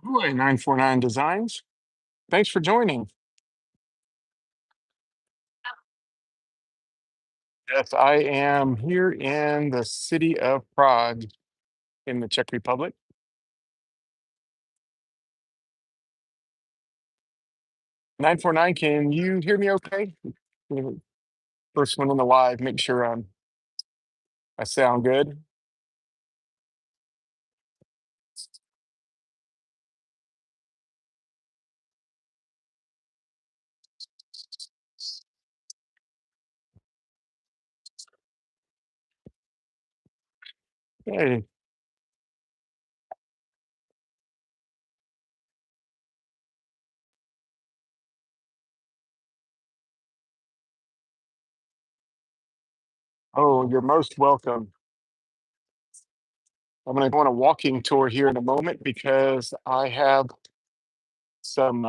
Boy, 949 Designs. Thanks for joining. Yes, I am here in the city of Prague in the Czech Republic. 949, can you hear me okay? Mm, First one on the live, make sure I sound good. Hey, oh, you're most welcome. I'm going to go on a walking tour here in a moment because I have some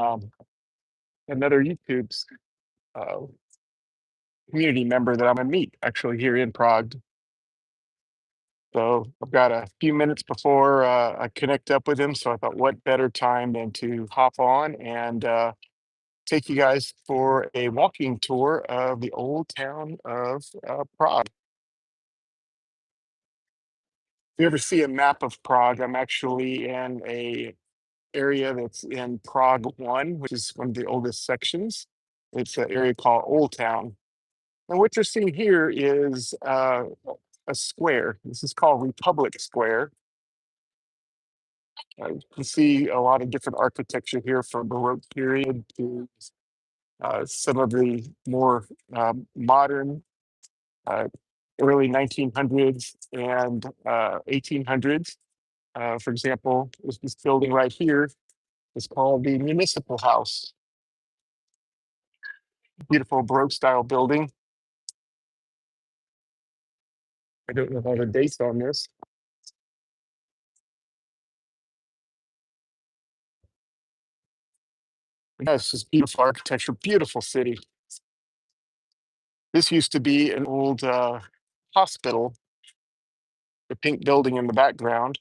another YouTube's uh, community member that I'm going to meet actually here in Prague. So I've got a few minutes before I connect up with him. So I thought, what better time than to hop on and take you guys for a walking tour of the old town of Prague. If you ever see a map of Prague, I'm actually in a area that's in Prague 1, which is one of the oldest sections. It's an area called Old Town. And what you're seeing here is a square. This is called Republic Square. You can see a lot of different architecture here from Baroque period to some of the more modern uh, early 1900s and 1800s. For example, this building right here is called the Municipal House. Beautiful Baroque style building. I don't know all the dates on this. Yes, it's beautiful architecture, beautiful city. This used to be an old hospital, the pink building in the background,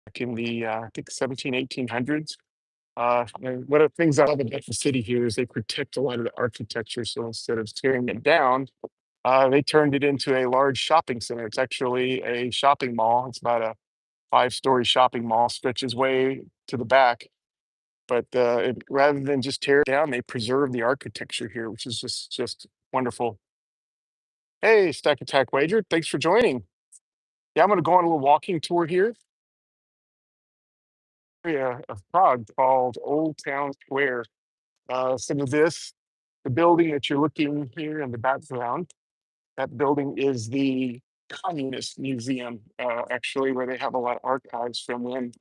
back in the I think 17, 1800s. And one of the things I love about the city here is they protect a lot of the architecture. So instead of tearing it down, they turned it into a large shopping center. It's actually a shopping mall. It's about a 5-story shopping mall, stretches way to the back. But rather than just tear it down, they preserve the architecture here, which is just wonderful. Hey, Stack Attack Wager, thanks for joining. Yeah, I'm going to go on a little walking tour here. Area of Prague called Old Town Square. Some of this, the building that you're looking here in the background, that building is the Communist Museum, actually, where they have a lot of archives from when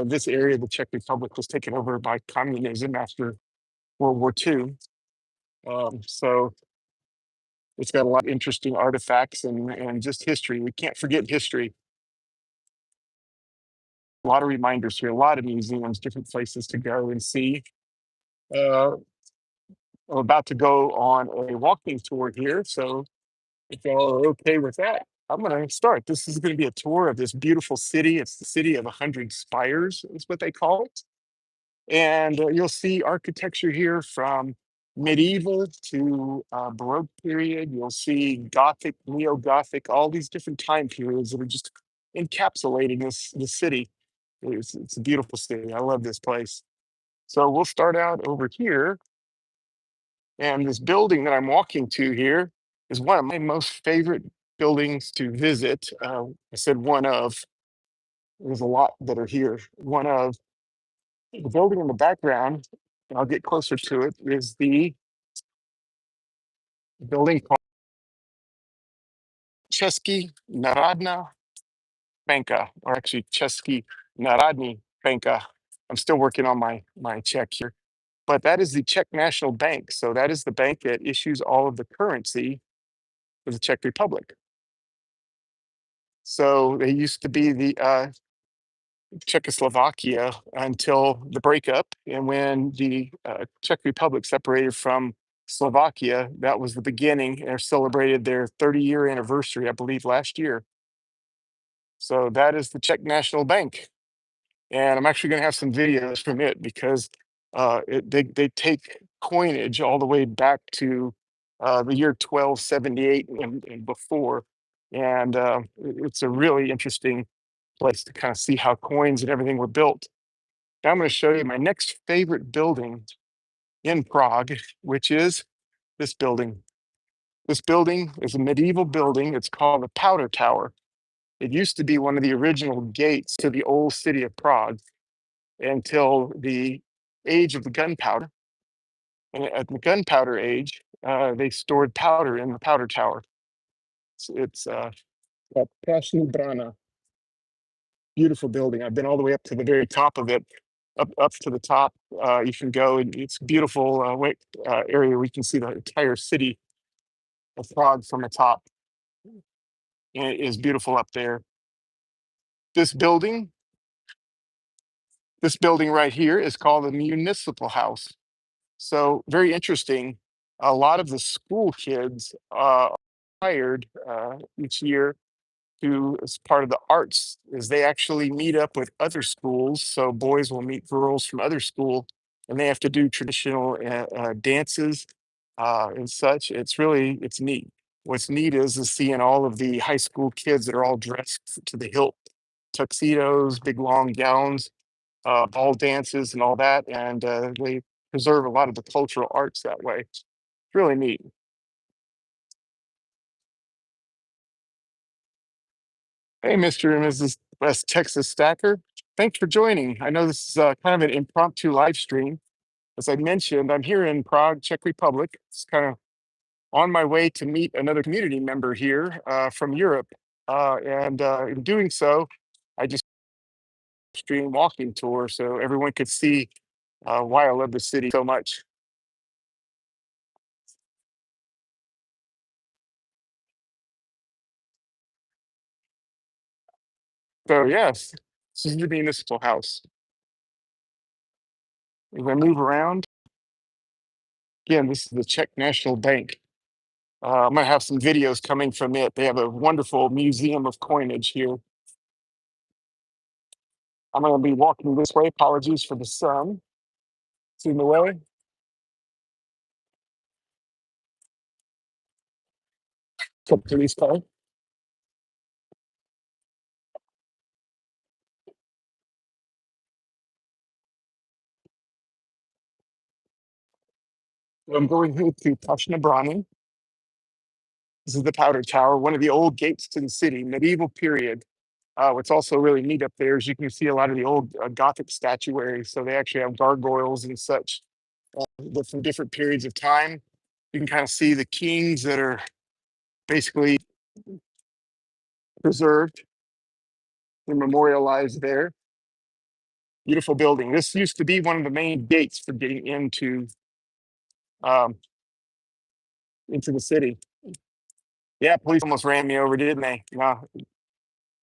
this area of the Czech Republic was taken over by communism after World War II. So it's got a lot of interesting artifacts and just history. We can't forget history. A lot of reminders here, a lot of museums, different places to go and see. Uh, I'm about to go on a walking tour here, so if y'all are okay with that, I'm going to start. This is going to be a tour of this beautiful city. It's the city of 100 spires, is what they call it. And you'll see architecture here from medieval to Baroque period. You'll see Gothic, Neo Gothic, all these different time periods that are just encapsulating this city. It's a beautiful city. I love this place. So we'll start out over here. And this building that I'm walking to here is one of my most favorite buildings to visit. I said one of, there's a lot that are here. One of the building in the background, and I'll get closer to it, is the building called Český Národná banka, or actually Český národní banka. I'm still working on my Czech here, but that is the Czech National Bank. So that is the bank that issues all of the currency for the Czech Republic. So they used to be the Czechoslovakia until the breakup. And when the Czech Republic separated from Slovakia, that was the beginning. And celebrated their 30-year anniversary, I believe, last year. So that is the Czech National Bank. and I'm actually going to have some videos from it because they take coinage all the way back to the year 1278 and before, and it's a really interesting place to kind of see how coins and everything were built. Now I'm going to show you my next favorite building in Prague, which is this building. This building is a medieval building. It's called the Powder Tower. It used to be one of the original gates to the old city of Prague until the age of the gunpowder. And at the gunpowder age, they stored powder in the powder tower. It's called Krasny Brana. Beautiful building. I've been all the way up to the very top of it, up to the top. You can go, and it's a beautiful area where you can see the entire city of Prague from the top. And it is beautiful up there. This building, this building right here is called the Municipal House. So very interesting. A lot of the school kids are hired each year to, as part of the arts, is they actually meet up with other schools. So boys will meet girls from other school, and they have to do traditional dances and such. It's neat. What's neat is seeing all of the high school kids that are all dressed to the hilt, tuxedos, big long gowns, ball dances, and all that, and they preserve a lot of the cultural arts that way. It's really neat. Hey, Mr. and Mrs. West Texas Stacker. Thanks for joining. I know this is kind of an impromptu live stream. As I mentioned, I'm here in Prague, Czech Republic. It's kind of on my way to meet another community member here from Europe. And in doing so, I just stream walking tour so everyone could see why I love the city so much. So yes, this is the municipal house. As I move around, again, this is the Czech National Bank. I'm going to have some videos coming from it. They have a wonderful museum of coinage here. I'm going to be walking this way. Apologies for the sun. It's in the way. Come to these cars. I'm going here to Pashna Brani. This is the Powder Tower, one of the old gates to the city, medieval period. What's also really neat up there is you can see a lot of the old Gothic statuary. So they actually have gargoyles and such from different periods of time. You can kind of see the kings that are basically preserved and memorialized there. Beautiful building. This used to be one of the main gates for getting um, into the city. Yeah, police almost ran me over, didn't they? No,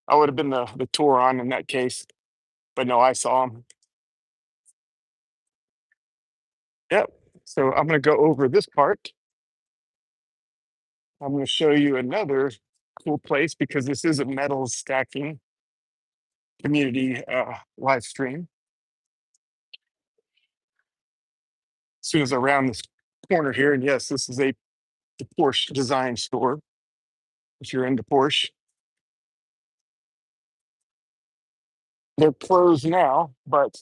I would have been the tour on in that case, but no, I saw them. Yep. So I'm going to go over this part. I'm going to show you another cool place because this is a metal stacking community live stream. As soon as I round this corner here, and yes, this is the Porsche design store. If you're into Porsche, they're closed now, but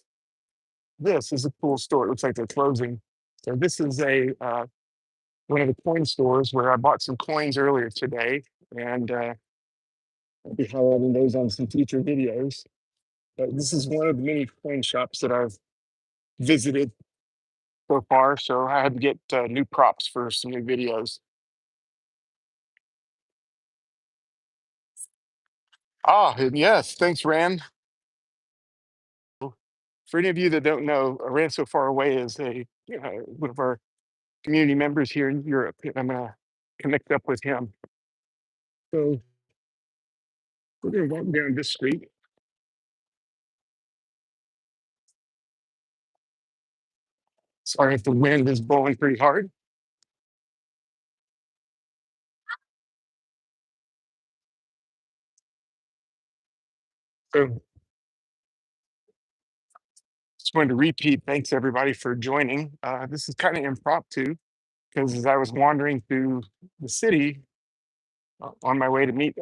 this is a cool store. It looks like they're closing. So this is a one of the coin stores where I bought some coins earlier today, and I'll be highlighting those on some future videos. But this is one of the many coin shops that I've visited so far. So I had to get new props for some new videos. Ah, and yes, thanks, Ran. For any of you that don't know, Ran So Far Away is one of our community members here in Europe. And I'm going to connect up with him. So we're going to walk down this street. Sorry if the wind is blowing pretty hard. So Just wanted to repeat, thanks everybody for joining. This is kind of impromptu because as I was wandering through the city on my way to meet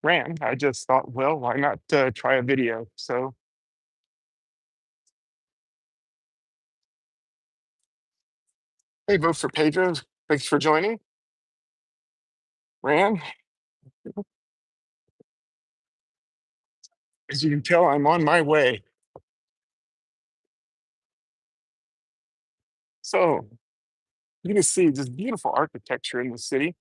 Ran, I just thought, well, why not try a video? So, hey, vote for Pedro. Thanks for joining. Ran, as you can tell, I'm on my way. So, you can see this beautiful architecture in the city.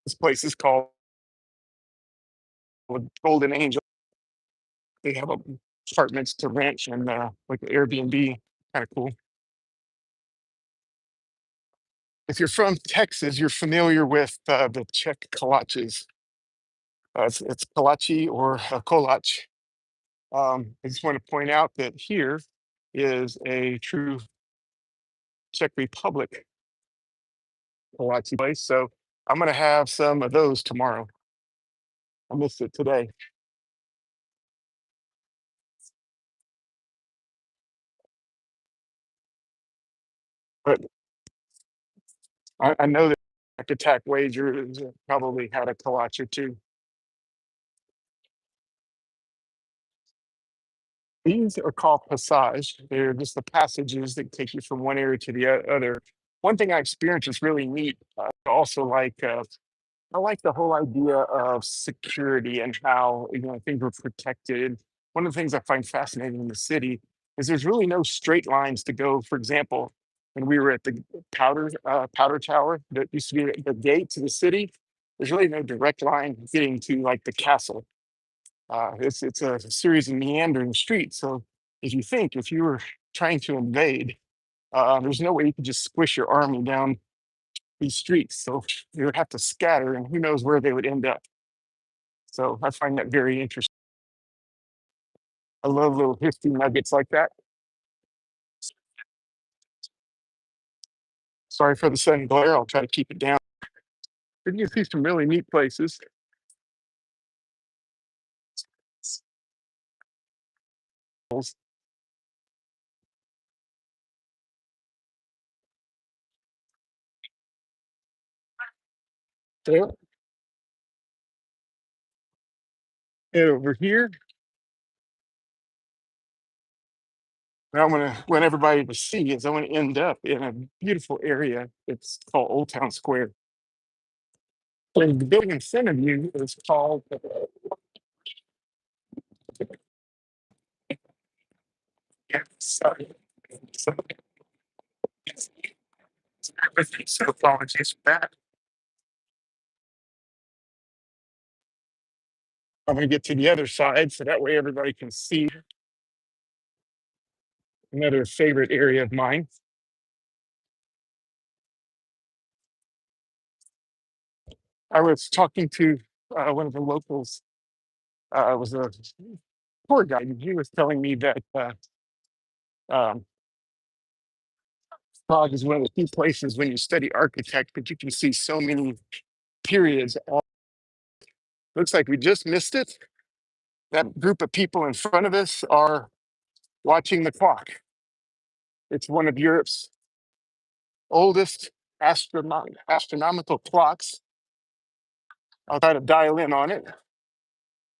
This place is called Golden Angel. They have apartments to rent and like Airbnb, kind of cool. If you're from Texas, you're familiar with the Czech kolaches. It's kolache or kolach. I just want to point out that here is a true Czech Republic kolache place. So I'm going to have some of those tomorrow. I missed it today. But I know that Attack Wager has probably had a kolache or two. These are called passage. They're just the passages that take you from one area to the other. One thing I experienced is really neat. Also, I like the whole idea of security and how things are protected. One of the things I find fascinating in the city is there's really no straight lines to go. For example, when we were at the powder tower that used to be the gate to the city, there's really no direct line getting to like the castle. It's a series of meandering streets. So if you were trying to invade, there's no way you could just squish your army down these streets. So they would have to scatter, and who knows where they would end up. So I find that very interesting. I love little history nuggets like that. Sorry for the sudden glare. I'll try to keep it down. But you can see some really neat places. There. And over here, what I want everybody to see is I want to end up in a beautiful area. It's called Old Town Square. And the building in front of you is called sorry. So, so apologies for that. I'm going to get to the other side so that way everybody can see another favorite area of mine. I was talking to one of the locals. Was a tour guide, and he was telling me that um, Prague is one of the few places when you study architect that you can see so many periods. Looks like we just missed it. That group of people in front of us are watching the clock. It's one of Europe's oldest astronomical clocks. I'll try to dial in on it.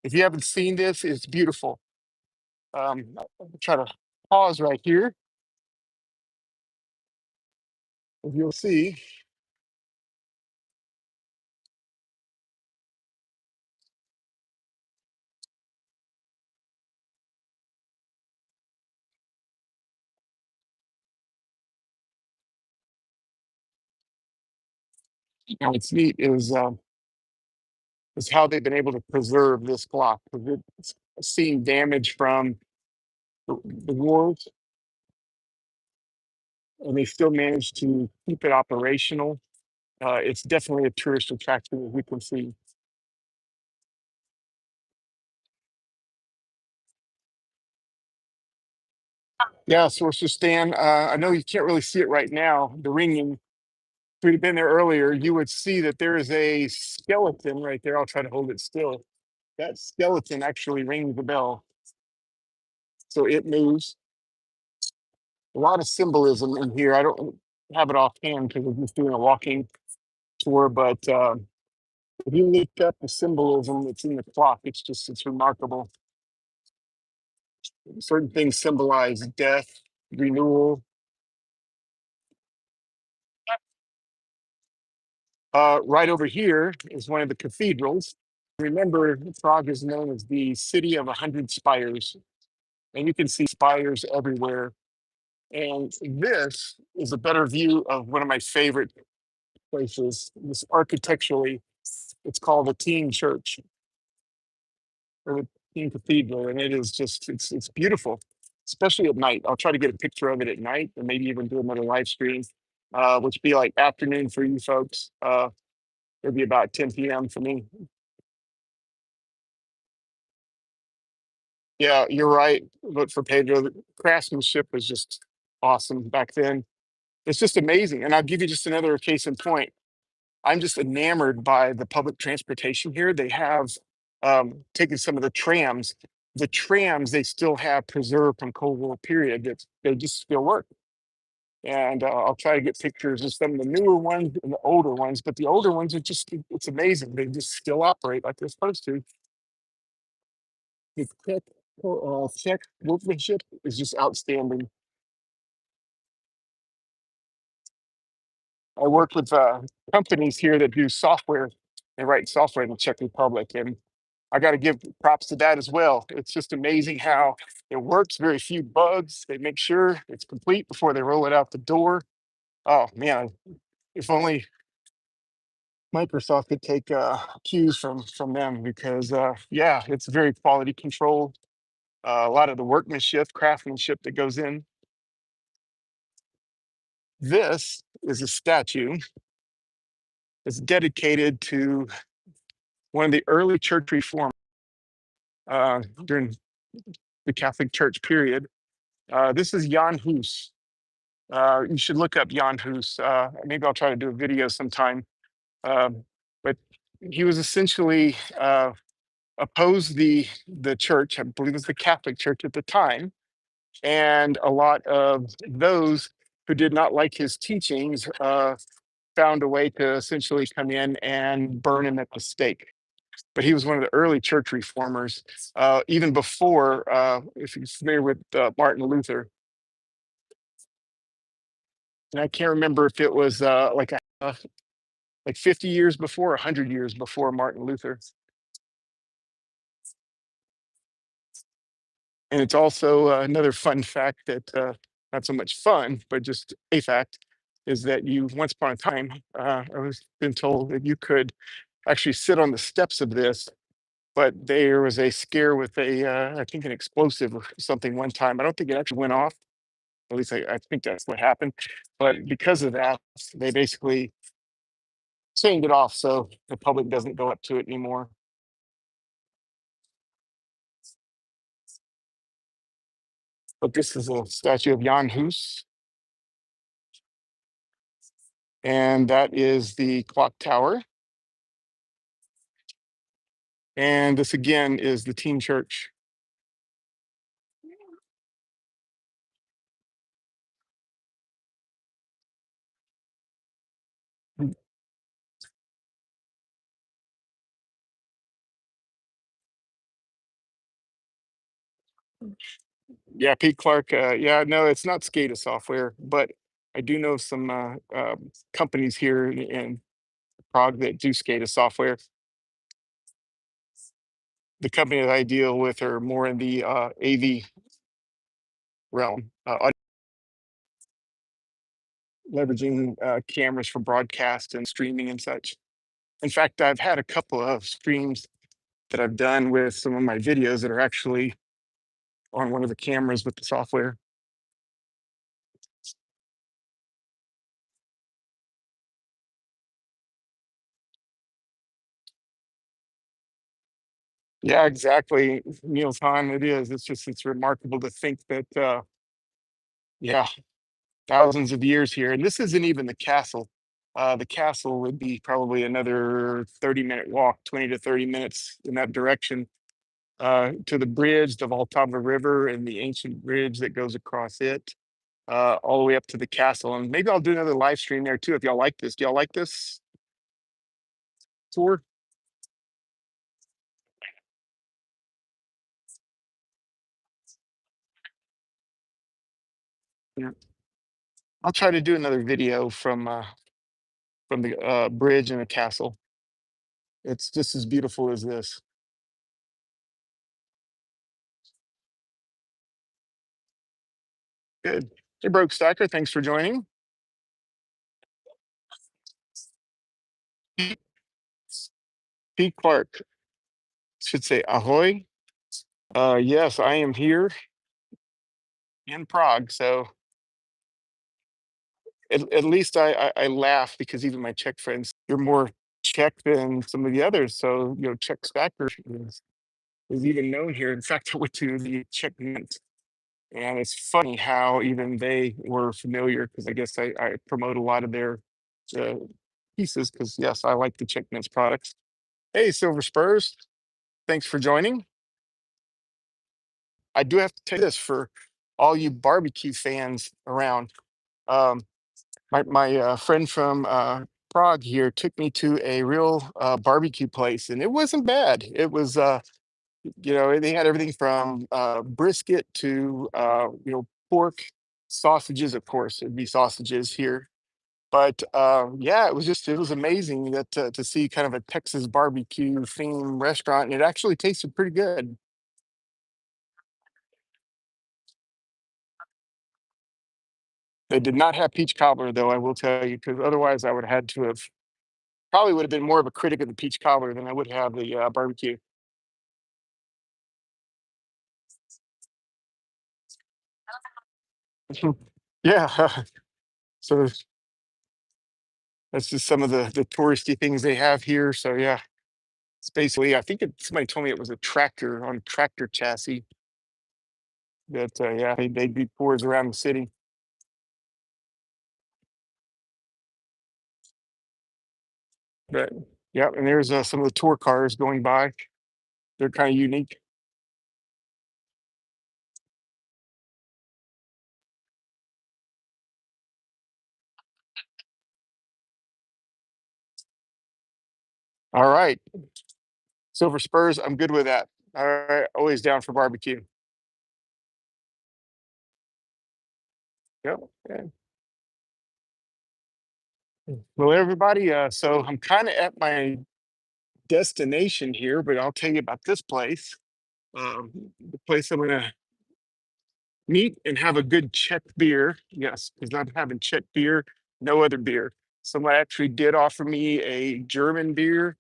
If you haven't seen this, it's beautiful. I'll try to pause right here. As you'll see, what's neat is how they've been able to preserve this clock. It's seeing damage from the wars, and they still managed to keep it operational. It's definitely a tourist attraction, as we can see. Yeah, Sorcerer Stan, I know you can't really see it right now, the ringing. If we'd have been there earlier, you would see that there is a skeleton right there. I'll try to hold it still. That skeleton actually rings the bell. So it moves. A lot of symbolism in here. I don't have it offhand because we're just doing a walking tour, but if you look up the symbolism that's in the clock, it's remarkable. Certain things symbolize death, renewal. Right over here is one of the cathedrals. Remember, Prague is known as the city of 100 spires, and you can see spires everywhere. And this is a better view of one of my favorite places. This architecturally, it's called the Teen Church or the Teen Cathedral, and it is just it's beautiful, especially at night. I'll try to get a picture of it at night, and maybe even do another live stream, which be like afternoon for you folks. It'll be about 10 p.m. for me. Yeah, you're right. But for Pedro, the craftsmanship was just awesome back then. It's just amazing. And I'll give you just another case in point. I'm just enamored by the public transportation here. They have taken some of the trams. The trams they still have preserved from Cold War period. That they just still work. And I'll try to get pictures of some of the newer ones and the older ones. But the older ones are it's amazing. They just still operate like they're supposed to. The Czech workmanship is just outstanding. I work with companies here that do software. They write software in the Czech Republic, and I got to give props to that as well. It's just amazing how it works. Very few bugs. They make sure it's complete before they roll it out the door. Oh man, if only Microsoft could take cues from them because yeah, it's very quality control. A lot of the workmanship, craftsmanship that goes in. This is a statue. It's dedicated to one of the early church reform during the Catholic Church period. This is Jan Hus. You should look up Jan Hus. Maybe I'll try to do a video sometime. But he was essentially opposed the church. I believe it was the Catholic Church at the time, and a lot of those who did not like his teachings found a way to essentially come in and burn him at the stake. But he was one of the early church reformers, even before, if you're familiar with Martin Luther. And I can't remember if it was like 50 years before, 100 years before Martin Luther. And it's also another fun fact that, not so much fun, but just a fact, is that you once upon a time, I was been told that you could actually sit on the steps of this, but there was a scare with I think an explosive or something one time. I don't think it actually went off. At least I think that's what happened. But because of that, they basically chained it off so the public doesn't go up to it anymore. But this is a statue of Jan Hus, and that is the clock tower. And this again is the teen church. Yeah, Pete Clark. Yeah, no, it's not SCADA software, but I do know some companies here in Prague that do SCADA software. The company that I deal with are more in the AV realm, leveraging cameras for broadcast and streaming and such. In fact, I've had a couple of streams that I've done with some of my videos that are actually on one of the cameras with the software. Yeah, exactly, Niels Hahn. It is. It's remarkable to think that yeah, thousands of years here, and this isn't even the castle. The castle would be probably another 30-minute walk, 20 to 30 minutes in that direction, to the bridge, the Vltava River, and the ancient bridge that goes across it, all the way up to the castle. And maybe I'll do another live stream there too if y'all like this. Do y'all like this tour? Yeah. I'll try to do another video from the bridge and the castle. It's just as beautiful as this. Good. Hey, Broke Stacker, thanks for joining. Pete Clark should say ahoy. Yes, I am here in Prague. So at least I laugh because even my Czech friends, you're more Czech than some of the others. So, Czech Stacker is even known here. In fact, I went to the Czech Mint, and it's funny how even they were familiar because I guess I promote a lot of their uh, pieces because, yes, I like the Czech Mint's products. Hey, Silver Spurs, thanks for joining. I do have to tell you this for all you barbecue fans around. Um, my friend from Prague here took me to a real barbecue place, and it wasn't bad. It was, they had everything from brisket to pork, sausages. Of course, it'd be sausages here. But yeah, it was amazing that to see kind of a Texas barbecue theme restaurant, and it actually tasted pretty good. They did not have peach cobbler, though, I will tell you, because otherwise I would have had to have probably would have been more of a critic of the peach cobbler than I would have the barbecue. Yeah. So that's just some of the touristy things they have here. So yeah, it's basically, I think somebody told me it was a tractor on a tractor chassis that yeah, they do tours around the city. But yeah, and there's some of the tour cars going by. They're kind of unique. All right, Silver Spurs, I'm good with that. All right, always down for barbecue. Yep. Yeah. Well, everybody, so I'm kind of at my destination here, but I'll tell you about this place. The place I'm gonna meet and have a good Czech beer. Yes, because I'm having Czech beer, no other beer. Someone actually did offer me a German beer,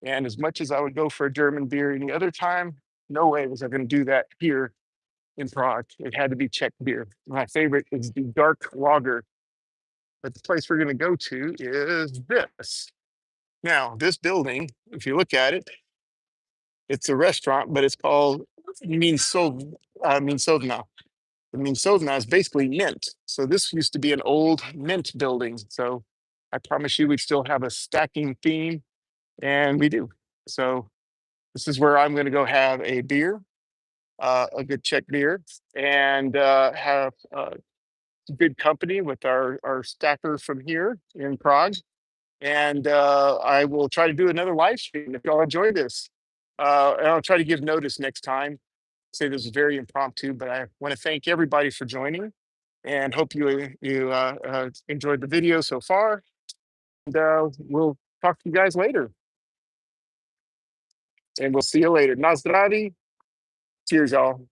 and as much as I would go for a German beer any other time, no way was I going to do that here in Prague. It had to be Czech beer. My favorite is the dark lager, but the place we're going to go to is this. Now, this building, if you look at it, it's a restaurant, but it's called Minsovna. The Minsovna is basically mint. So this used to be an old mint building. So I promise you we'd still have a stacking theme, and we do. So this is where I'm going to go have a beer, a good Czech beer, and have good company with our stacker from here in Prague. And I will try to do another live stream if y'all enjoy this. And I'll try to give notice next time. Say this is very impromptu, but I want to thank everybody for joining, and hope you enjoyed the video so far. And we'll talk to you guys later, and we'll see you later. Na zdraví. Cheers, y'all.